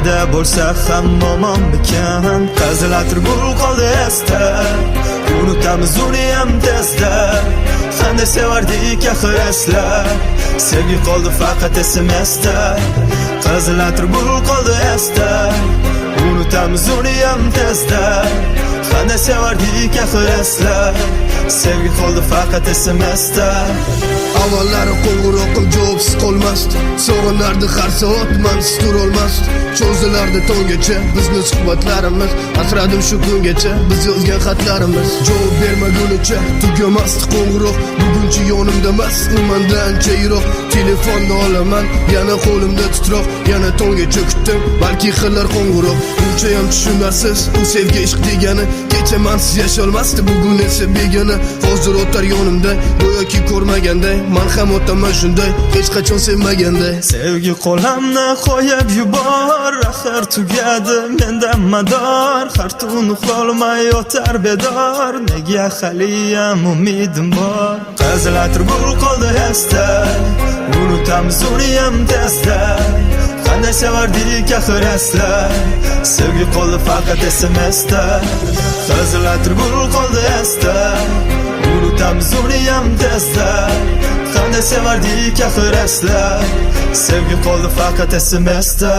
Qayda bo'lsa ham omonmikan, qazilatirgul qoldi esda. Unutamiz uni ham tezda. Qanday sevardik axir eslar. Sevgi qoldi faqat SMSda. Qazilatirgul qoldi esda. Unutamiz uni ham tezda. Qanday sevardik axir eslar. Sevgi qoldi faqat SMSda. Avvallari qo'ng'iroqim javobsiz qolmasdi. Sog'inardi har soat mansiz turolmasdi. Cho'zilardi tonggacha bizni suhbatlarimiz. Asradim shu kungacha biz yozgan xatlarimiz. Javob bermagunicha tugamasdi qo'ng'iroq. Bugunchi yonimda emas, u mendan ancha yiroq. Telefonni olaman, yana qo'limda titroq. Yana tonggacha kutdim, balki qilar qo'ng'iroq. Uncha ham tushunarsiz, u sevgi ishq degani. Kecha mensiz yasholmasdi, bugun esa begona. Hozir o'tar yonimda, go'yoki ko'rmaganday. Men ham o'taman shunday, hech qachon sevmaganday. Sevgi qo'limni qo'yib yubor, axir tugadi mendan mador. Har tun uxlolmay yotar bedor, nega haliyam umidim bor. Qazilatirgul qoldi esda, unutamiz uni ham tezda. Qanday sevardik axir eslar. Sevgi qoldi faqat SMSda. Qazilatirgul qoldi esda. Unutamiz uni ham tezda. Qanday sevardik axir eslar. Sevgi qoldi faqat SMSda.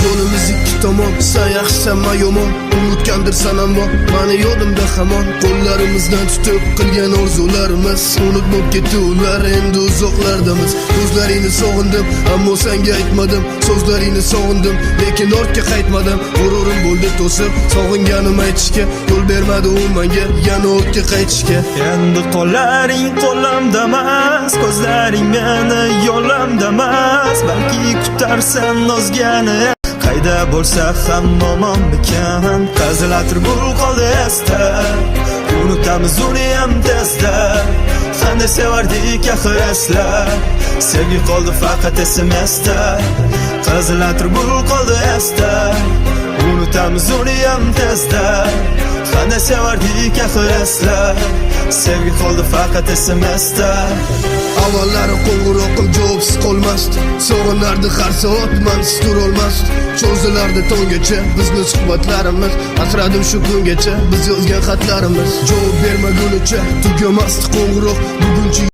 Yo'limiz ikki tomon, sen yaxshi men yomon. Unutgandirsan ammo meni yodimda hamon. Qo'llarimizdan tutib qilgan orzularimiz unutib ketdi ular, endi uzoqlardamiz. Ko'zlaringni sog'indim, ammo senga aytmadim. So'zlaringni sog'indim, lekin ortga qaytmadim. G'ururim bo'ldi to'sib, sog'inganim aytishga. Yo'l bermadi u menga, yana ortga qaytishga. Endi qo'llaring qo'limda emas, ko'zlaring meni yo'limda emas. Balki kutarsan o'zgani. Qayda bo'lsa ham omonmikan, qazilatirgul qoldi esda. Unutamiz uni ham tezda. Qanday sevardik axir eslar. Sevgi qoldi faqat SMSda. Qazilatirgul qoldi esda. Unutamiz uni ham tezda. Qanday sevardik axir eslar. Sevgi qoldi faqat SMSda. Avvallari qo'ng'iroqim javobsiz qolmasdi. Sog'inardi har soat mansiz turolmasdi. Cho'zilardi tonggacha bizni suhbatlarimiz. Asradim shu kungacha biz yozgan xatlarimiz. Javob bermagunicha tugamasdi qo'ng'iroq. Bugunchi